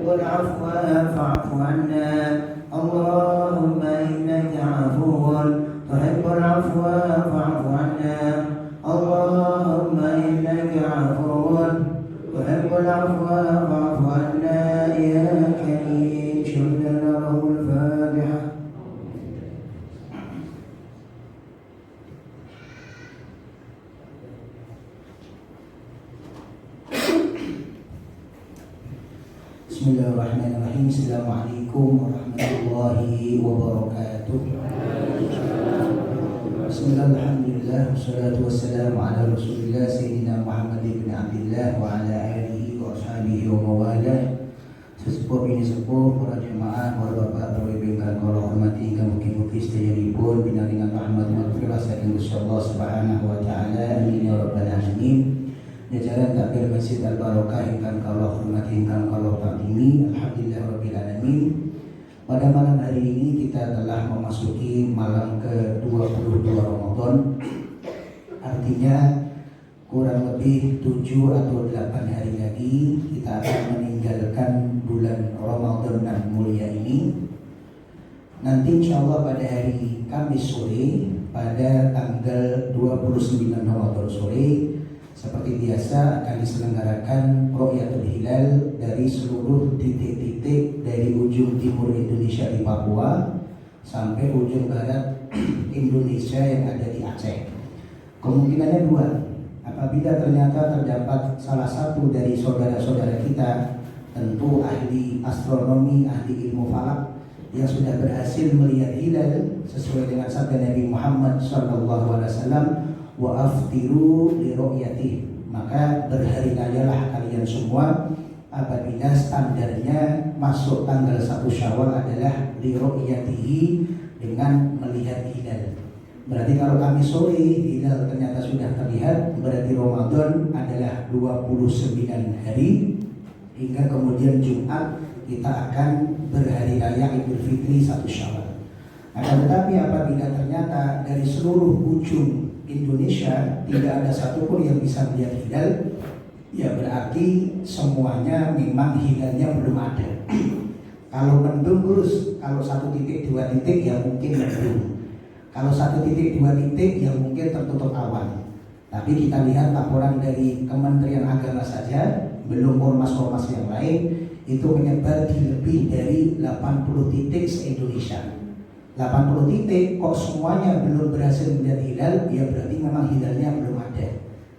تحب العفو فاعف عنا اللهم إنك عفو تحب العفو فاعف عنا اللهم إنك عفو تحب العفو فاعف عنا يا كريم. شهد له الفاتحة. Bismillahirrahmanirrahim. Assalamualaikum warahmatullahi wabarakatuh. Bismillahirrahmanirrahim. Wassalatu wassalamu ala Rasulillah Sayyidina Muhammad ibn Abdillah wa ala alihi wa ashabihi wa mawalah. Sesepuh ini sepuh, para jemaah, para bapak, para ibu yang Allah hormati, hingga mungkin-mungkin sedayanipun binaringan rahmat maghfirah saking Gusti Allah Subhanahu wa taala. Amin ya rabbal alamin. Jajaran takbir Masjid Al-Barokah ingkang kula hormati, ingkang kula takdimi, alhamdulillahirabbil alamin. Pada malam hari ini kita telah memasuki malam ke-22 Ramadan. Artinya kurang lebih 7 atau 8 hari lagi kita akan meninggalkan bulan Ramadan yang mulia ini. Nanti insyaallah pada hari Kamis sore, pada tanggal 29 Ramadan sore, seperti biasa akan diselenggarakan Ru'yatul Hilal dari seluruh titik-titik dari ujung timur Indonesia di Papua sampai ujung barat Indonesia yang ada di Aceh. Kemungkinannya dua. Apabila ternyata terdapat salah satu dari saudara-saudara kita, tentu ahli astronomi, ahli ilmu falak, yang sudah berhasil melihat hilal sesuai dengan sabda Nabi Muhammad SAW, wa aftiru li ru'yati, maka berhari rayalah kalian semua apabila standarnya masuk tanggal 1 Syawal adalah li ru'yatihi, dengan melihat hilal. Berarti kalau Kamis sore hilal ternyata sudah terlihat, berarti Ramadan adalah 29 hari, hingga kemudian Jumat kita akan berhari raya Idul Fitri 1 Syawal. Akan tetapi apabila ternyata dari seluruh ujung Indonesia tidak ada satupun yang bisa melihat hilal, ya berarti semuanya memang hilalnya belum ada. Kalau mendung terus, kalau 1 titik 2 titik ya mungkin mendung. Kalau 1 titik 2 titik ya mungkin tertutup awan. Tapi kita lihat laporan dari Kementerian Agama saja, belum ormas-ormas yang lain, itu menyebar di lebih dari 80 titik se-Indonesia. 80 titik kok semuanya belum berhasil melihat hilal, ya berarti memang hilalnya belum ada.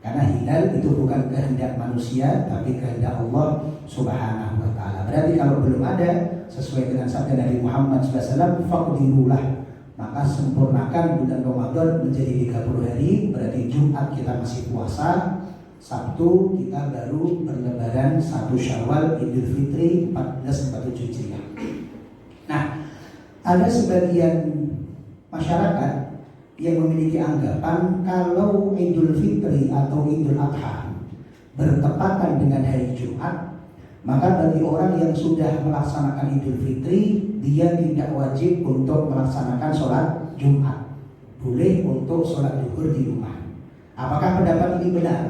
Karena hilal itu bukan kehendak manusia, tapi kehendak Allah Subhanahu wa taala. Berarti kalau belum ada, sesuai dengan sabda Nabi Muhammad SAW, faqdirulah, maka sempurnakan bulan Ramadan menjadi 30 hari. Berarti Jumat kita masih puasa, Sabtu kita baru berlebaran 1 Syawal Idul Fitri 1447 Hijriah. Nah, ada sebagian masyarakat yang memiliki anggapan kalau Idul Fitri atau Idul Adha bertepatan dengan hari Jumat, maka bagi orang yang sudah melaksanakan Idul Fitri, dia tidak wajib untuk melaksanakan sholat Jumat. Boleh untuk sholat zuhur di rumah. Apakah pendapat ini benar?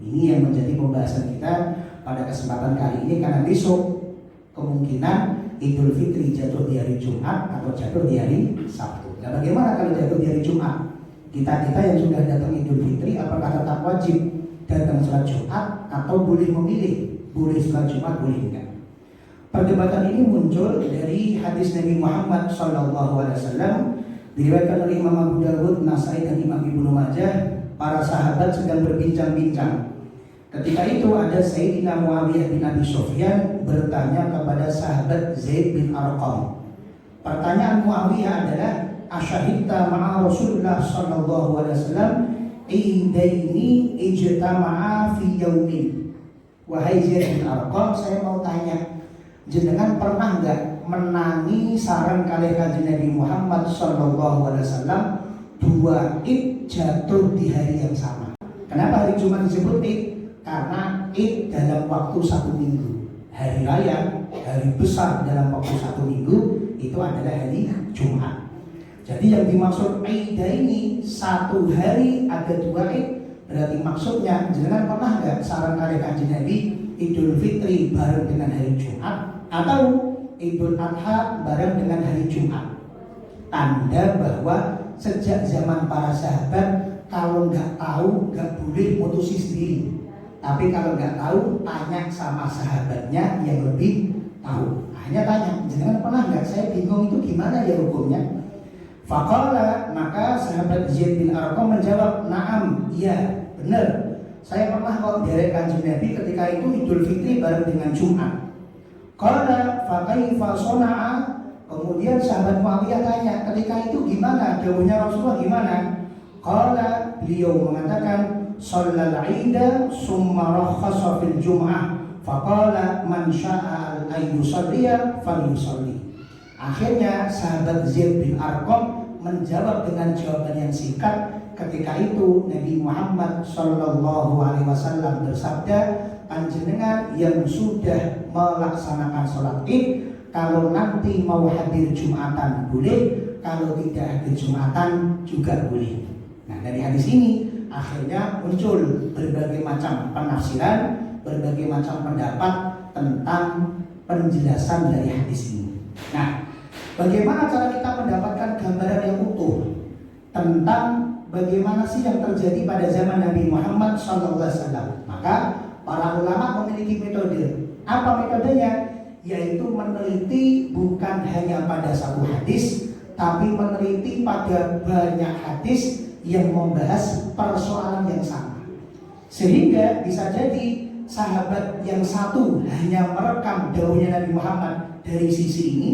Ini yang menjadi pembahasan kita pada kesempatan kali ini, karena besok kemungkinan Idul Fitri jatuh di hari Jumat atau jatuh di hari Sabtu. Nah, bagaimana kalau jatuh di hari Jumat? Kita yang sudah datang Idul Fitri, apakah tetap wajib datang sholat Jumat atau boleh memilih? Boleh sholat Jumat, boleh enggak? Perdebatan ini muncul dari hadis Nabi Muhammad SAW, diriwayatkan oleh Imam Abu Dawud, Nasai, dan Imam Ibnu Majah. Para sahabat sedang berbincang-bincang. Ketika itu ada Sayyidina Muawiyah bin Abi Sufyan bertanya kepada sahabat Zaid bin Arqam. Pertanyaan Muawiyah adalah, asyahidta ma'a Rasulullah sallallahu alaihi wasallam idaini ijtama'a fi yaumin. Wahai Zaid bin Arqam, saya mau tanya, jenengan pernah enggak menangi saran kali kanjeng Nabi Muhammad sallallahu alaihi wasallam 2 Id jatuh di hari yang sama? Kenapa hari Jumat disebut Id? Karena Id dalam waktu 1 minggu. Hari raya, hari besar dalam waktu 1 minggu, itu adalah hari Jumat. Jadi yang dimaksud Ida ini 1 hari ada 2 Id. Berarti maksudnya, jangan pernah nggak saran kali kanjeng Nabi Idul Fitri bareng dengan hari Jumat atau Idul Adha bareng dengan hari Jumat. Tanda bahwa sejak zaman para sahabat, kalau nggak tahu nggak boleh mutusi sendiri. Tapi kalau nggak tahu, tanya sama sahabatnya yang lebih tahu. Hanya tanya, jangan pernah nggak, saya bingung itu gimana ya hukumnya. Faqala, maka sahabat Zaid bin Arqam menjawab, "Na'am, iya, benar. Saya pernah kok dari Kanjeng Nabi ketika itu Idul Fitri bareng dengan Jumat." Qala fa kaifa sana'a? Kemudian sahabat Muawiyah tanya, ketika itu gimana? Dawuhnya Rasulullah gimana? Qala, beliau mengatakan, "Shallal 'ida summa rakhasa fil jum'ah, faqala man syaa'a an yusalliya falyusalli." Akhirnya sahabat Zaid bin Arqam menjawab dengan jawaban yang singkat. Ketika itu Nabi Muhammad sallallahu alaihi wasallam bersabda, "Panjenengan yang sudah melaksanakan sholat Id, kalau nanti mau hadir Jumatan boleh, kalau tidak hadir Jumatan juga boleh." Nah, dari hadis ini akhirnya muncul berbagai macam penafsiran, berbagai macam pendapat tentang penjelasan dari hadis ini. Nah, bagaimana cara kita mendapatkan gambaran yang utuh tentang bagaimana sih yang terjadi pada zaman Nabi Muhammad SAW? Maka para ulama memiliki metode. Apa metodenya? Yaitu meneliti bukan hanya pada satu hadis, tapi meneliti pada banyak hadis yang membahas persoalan yang sama. Sehingga bisa jadi sahabat yang satu hanya merekam dawuhnya Nabi Muhammad dari sisi ini,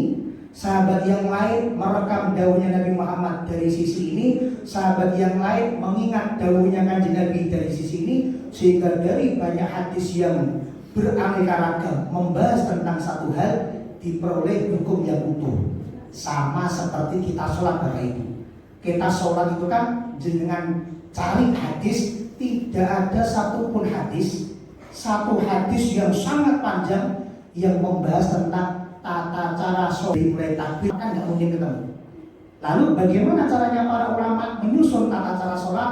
sahabat yang lain merekam dawuhnya Nabi Muhammad dari sisi ini, sahabat yang lain mengingat dawuhnya Kanjeng Nabi dari sisi ini, sehingga dari banyak hadis yang beraneka ragam membahas tentang satu hal diperoleh hukum yang utuh. Sama seperti kita sholat Bapak Ibu. Kita sholat itu kan dengan cari hadis, tidak ada satupun hadis, satu hadis yang sangat panjang yang membahas tentang tata cara sholat mulai takbir, kan nggak mungkin ketemu. Lalu bagaimana caranya para ulama menyusun tata cara sholat?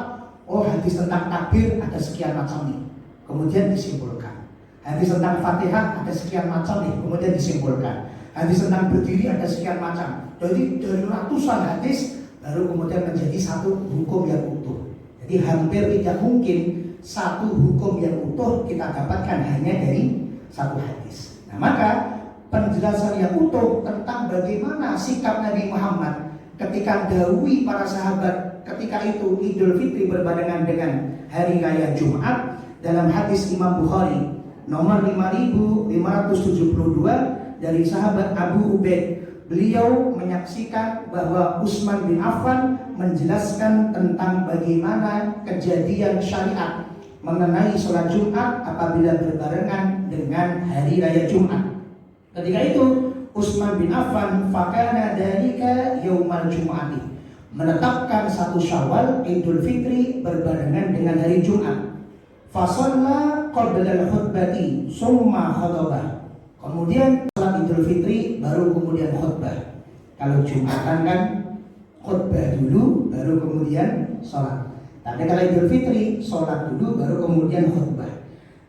Oh, hadis tentang takbir ada sekian macam nih, kemudian disimpulkan. Hadis tentang Fatihah ada sekian macam nih, kemudian disimpulkan. Hadis tentang berdiri ada sekian macam. Jadi dari ratusan hadis baru kemudian menjadi satu hukum yang utuh. Jadi hampir tidak mungkin satu hukum yang utuh kita dapatkan hanya dari satu hadis. Nah, maka penjelasan yang utuh tentang bagaimana sikap Nabi Muhammad ketika dahului para sahabat ketika itu Idul Fitri berbarengan dengan hari raya Jumat dalam hadis Imam Bukhari nomor 5572 dari sahabat Abu Ubaid. Beliau menyaksikan bahwa Utsman bin Affan menjelaskan tentang bagaimana kejadian syariat mengenai sholat Jumat apabila berbarengan dengan hari raya Jumat. Ketika itu Utsman bin Affan fakana dzalika yaumal Jum'ati, menetapkan 1 Syawal Idul Fitri berbarengan dengan hari Jumat. Fa shalla qabla al-khutbati summa khatabah. Kemudian sholat Idul Fitri baru kemudian khutbah. Kalau Jumatan kan khutbah dulu baru kemudian sholat. Tapi kalau Idul Fitri sholat dulu baru kemudian khutbah.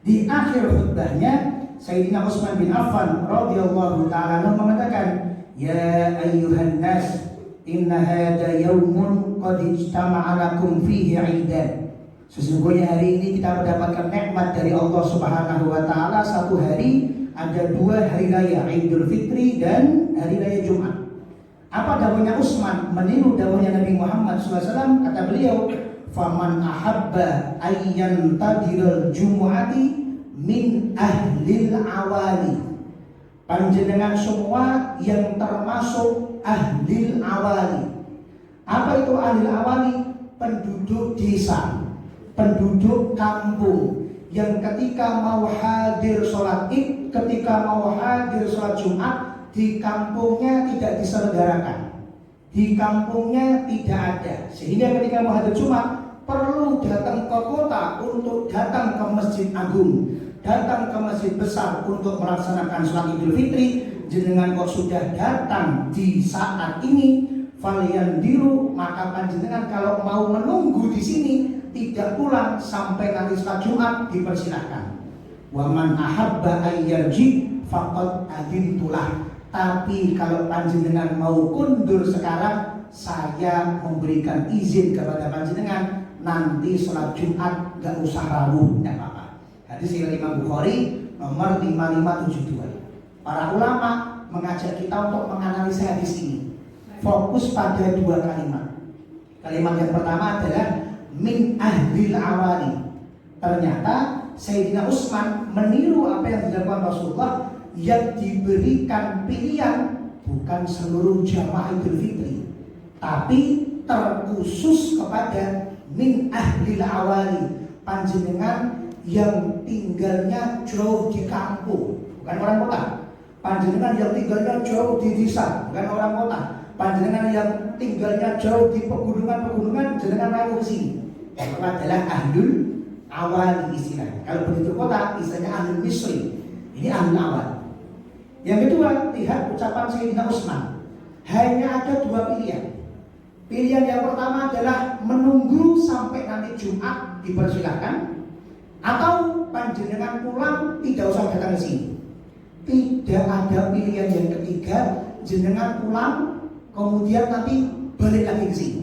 Di akhir khutbahnya Sayyidina Utsman bin Affan radhiyallahu ta'ala mengatakan, "Ya ayyuhan nas, inna hadha yaumun qad ijtama'a lakum fihi 'idan." Sesungguhnya hari ini kita mendapatkan nikmat dari Allah Subhanahu wa taala, satu hari ada 2 hari raya, Idul Fitri dan hari raya Jumat. Apa dawuhnya Utsman meniru dawuhnya Nabi Muhammad SAW? Kata beliau, "Faman ahabba ayyan tadiral jumu'ati min ahlil awali." Panjenengan semua yang termasuk ahlil awali. Apa itu ahlil awali? Penduduk desa, penduduk kampung yang ketika mau hadir sholat Id, ketika mau hadir sholat Jumat, di kampungnya tidak diselenggarakan, di kampungnya tidak ada. Sehingga ketika mau hadir Jumat perlu datang ke kota untuk datang ke Masjid Agung, datang ke masjid besar untuk melaksanakan sholat Idul Fitri. Jenengan kok sudah datang di saat ini, falian diru, maka panjenengan kalau mau menunggu di sini tidak pulang sampai nanti sholat Jumat dipersilahkan. Wa man ahabba ayyarji faqad adintulah. Tapi kalau panjenengan mau kundur sekarang, saya memberikan izin kepada panjenengan, nanti sholat Jumat gak usah rawuh, tidak apa-apa. Hadis riwayat Imam Bukhari nomor 5572. Para ulama mengajak kita untuk menganalisa hadis ini. Fokus pada dua kalimat. Kalimat yang pertama adalah min ahlil awali. Ternyata Sayyidina Utsman meniru apa yang dilakukan Rasulullah, yang diberikan pilihan bukan seluruh jamaah Idul Fitri, tapi terkhusus kepada min ahlil awali, panjenengan yang tinggalnya jauh di kampung, bukan orang kota. Panjenengan yang tinggalnya jauh di desa, bukan orang kota. Panjenengan yang tinggalnya jauh di pegunungan-pegunungan, jenengan rawuh ke sini. Itu adalah ahlul awali istilahnya. Kalau penduduk kota istilahnya ahlul misri. Ini ahlul awal. Yang kedua, lihat ucapan Sayyidina Utsman. Hanya ada dua pilihan. Pilihan yang pertama adalah menunggu sampai nanti Jumat dipersilahkan, atau panjenengan pulang tidak usah datang ke sini. Tidak ada pilihan yang ketiga, jenengan pulang kemudian nanti balik lagi ke sini.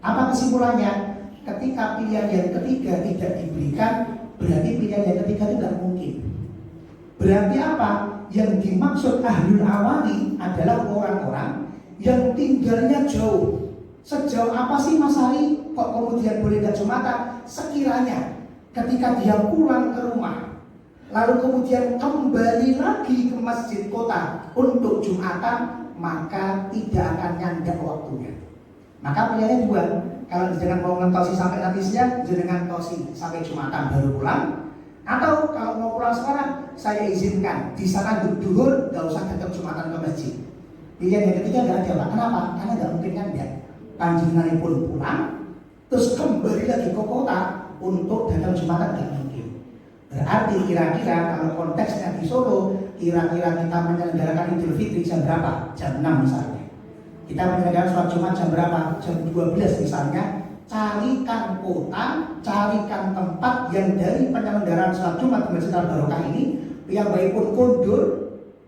Apa kesimpulannya? Ketika pilihan yang ketiga tidak diberikan, berarti pilihan yang ketiga itu tidak mungkin. Berarti apa? Yang dimaksud ahlul awali adalah orang-orang yang tinggalnya jauh. Sejauh apa sih Mas Hari kok kemudian boleh gak Jumatan? Sekiranya ketika dia pulang ke rumah, lalu kemudian kembali lagi ke masjid kota untuk Jumatan, maka tidak akan nyandak waktunya. Maka pilihannya dua. Kalau jenengan mau ngentosi sampai nanti siang, jenengan tosi sampai Jumatan baru pulang. Atau kalau mau pulang sekarang, saya izinkan di sana duhur, gak usah datang Jumatan ke masjid. Pilihan yang ketiga gak ada, Pak. Kenapa? Karena gak mungkin nyandak. Panjenengan pun pulang, terus kembali lagi ke kota untuk datang Jumatan, gak mungkin. Berarti kira-kira kalau konteksnya di Solo, kira-kira kita menyelenggarakan Idul Fitri jam berapa? Jam 6 misalnya. Kita menyelenggarakan sholat Jumat jam berapa? Jam 12 misalnya. Carikan kota, carikan tempat yang dari penyelenggaraan sholat Jumat di Masjid Al-Barokah ini, yang baik pun kondur,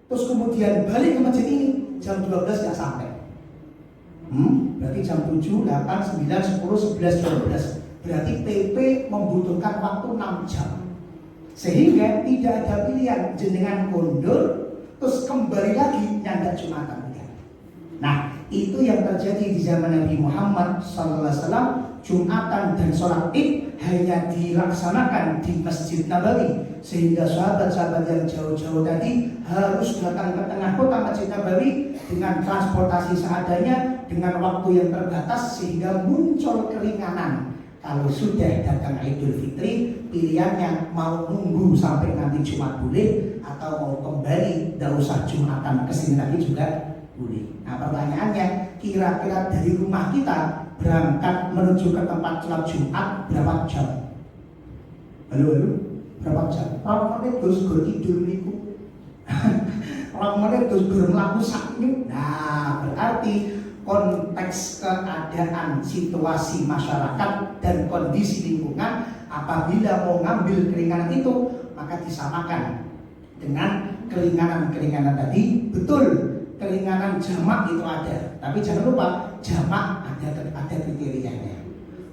terus kemudian balik ke masjid ini jam 12 gak sampai. Berarti jam 7, 8, 9, 10, 11, 12. Berarti PP membutuhkan waktu 6 jam. Sehingga tidak ada pilihan jenengan kondur terus kembali lagi nyandak Jumatan. Nah, itu yang terjadi di zaman Nabi Muhammad SAW. Jumatan dan sholat Id hanya dilaksanakan di Masjid Nabawi, sehingga sahabat-sahabat yang jauh-jauh tadi harus datang ke tengah kota Masjid Nabawi dengan transportasi seadanya, dengan waktu yang terbatas, sehingga muncul keringanan. Kalau sudah datang Idul Fitri, pilihannya mau nunggu sampai nanti Jumat boleh, atau mau kembali, tidak usah Jumatan kesini lagi juga boleh. Nah, pertanyaannya, kira-kira dari rumah kita berangkat menuju ke tempat sholat Jumat berapa jam? Halo, berapa jam? Orang menit terus tidur niku. Orang menit terus melaku sakit. Nah, berarti konteks keadaan situasi masyarakat dan kondisi lingkungan, apabila mau ngambil keringanan itu, maka disamakan dengan keringanan-keringanan tadi. Betul, keringanan jamak itu ada, tapi jangan lupa jamak ada kriterianya.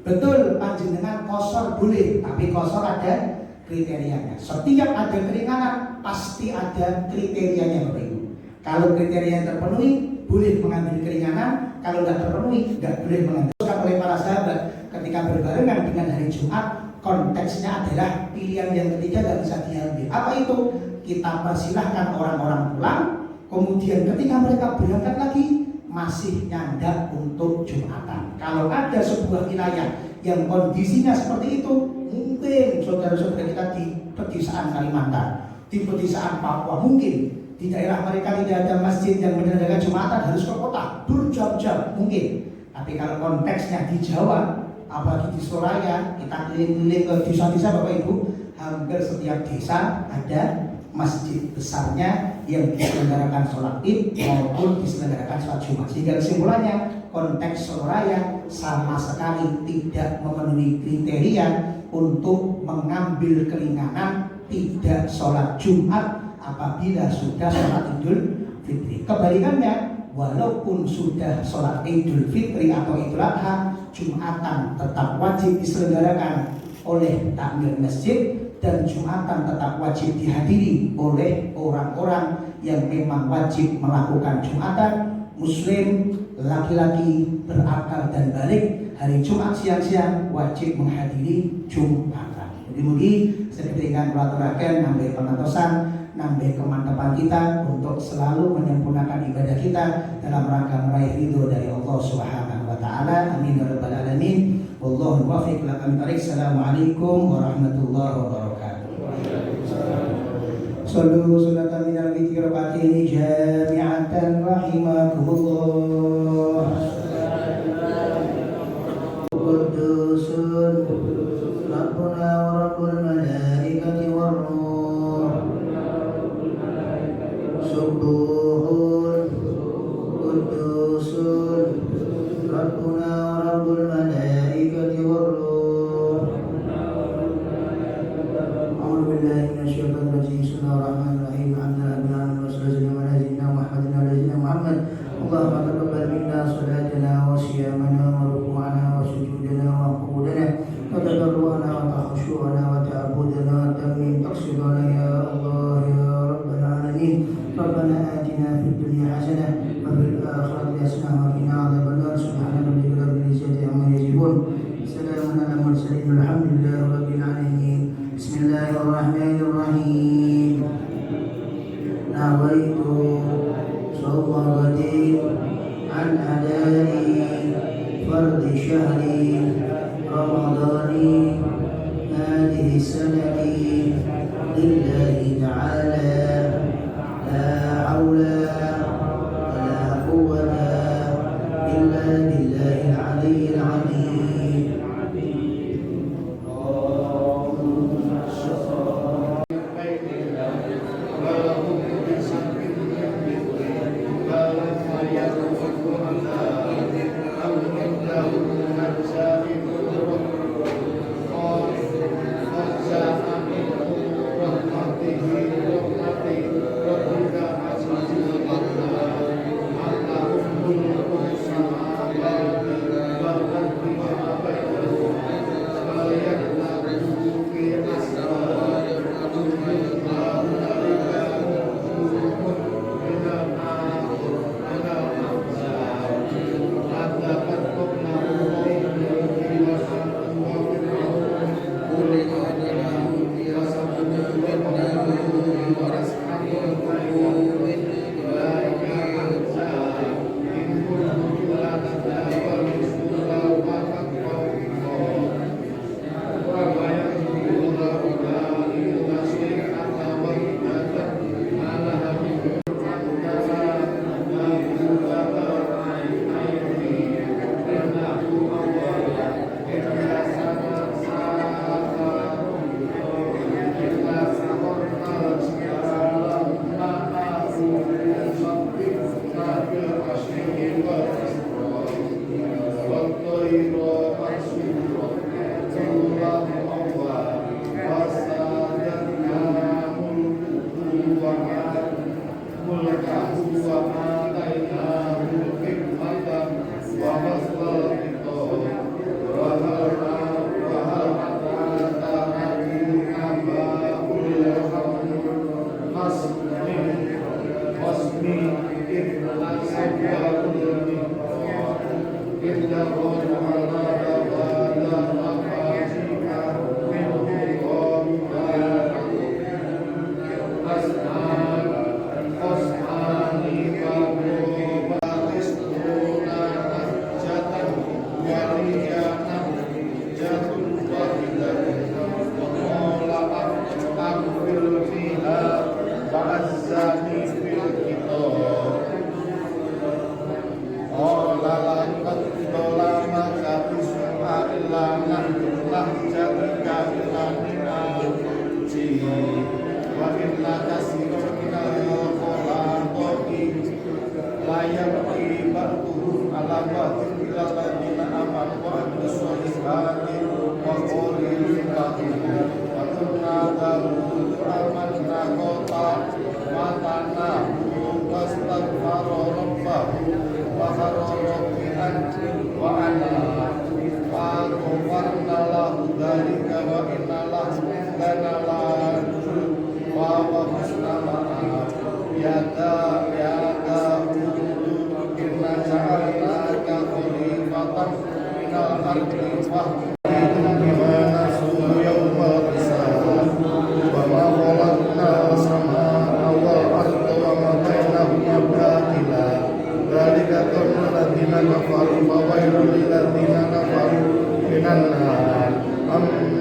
Betul, panjenengan kosor boleh, tapi kosor ada kriterianya. Setiap ada keringanan pasti ada kriterianya, Bapak Ibu. Kalau kriteria terpenuhi, boleh mengambil keringanan. Kalau tidak terpenuhi, tidak boleh mengambil. Oleh para sahabat ketika berbarengan dengan hari Jumat, konteksnya adalah pilihan yang ketiga tidak bisa diambil. Apa itu? Kita persilahkan orang-orang pulang. Kemudian ketika mereka berangkat lagi, masih nyandak untuk Jumatan. Kalau ada sebuah wilayah yang kondisinya seperti itu, mungkin saudara-saudara kita di pedesaan Kalimantan, di pedesaan Papua, mungkin di daerah mereka tidak ada masjid yang menyelenggarakan Jumatan, harus ke kota berjam-jam mungkin. Tapi kalau konteksnya di Jawa, apalagi di Soraya, kita keliling-keliling ke desa-desa Bapak Ibu, hampir setiap desa ada masjid besarnya yang diselenggarakan sholat Id maupun diselenggarakan sholat Jumat. Sehingga kesimpulannya, konteks Soraya sama sekali tidak memenuhi kriteria untuk mengambil keringanan tidak sholat Jumat apabila sudah sholat Idul Fitri. Kebalikannya, walaupun sudah sholat Idul Fitri atau Idul Adha, Jumatan tetap wajib diselenggarakan oleh takmir masjid, dan Jumatan tetap wajib dihadiri oleh orang-orang yang memang wajib melakukan Jumatan. Muslim, laki-laki berakal dan balik, hari Jumat siang-siang wajib menghadiri Jumatan. Mugi-mugi sedherekaken kula aturaken nambah pengantosan, nambah kemantapan kita untuk selalu menyempurnakan ibadah kita dalam rangka meraih ridho dari Allah Subhanahu wa taala. Amin ya rabbal alamin. Wallahu muwaffiq ila aqwamit thoriq. Assalamualaikum warahmatullahi wabarakatuh. Sallu salatan minal dzikri rakaatini jami'atan rahimakumullah. Qudusun Rabbuna wa rabbul malaikati war ruh. Subuhun Qudusun Rabbuna wa rabbul malaikati war ruh. A'udzu billahi minasyaitonir rajim. Bismillahirrahmanirrahim. Alhamdulillahirabbil alamin wassalatu wassalamu ala sayyidina Muhammadin wa ala alihi Muhammad. Allahumma taqabbal minna salatana wa siyamana wa ruku'ana wa sujudana wa qu'udana wa tadarruana wa takhushu'ana wa ta'budana wa tammin taqsidana ya Allah ya rabbal alamin. Rabbana atina fid dunya hasanah wa fil akhirati hasanah wa qina adzabannar. Subhana rabbika rabbil izzati amma yasifun. Salamun alal mursalin walhamdulillahi rabbil alamin. Bismillahirrahmanirrahim. Nawaitu sawwabati an adai fardi syahri ramadhani hadhihi sanati lillahi ta'ala la hawla wa la quwwata illa billahi al-'aliyyil 'azim. Wa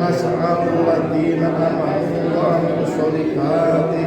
nas'alul ladzina amanu wa amilus solihati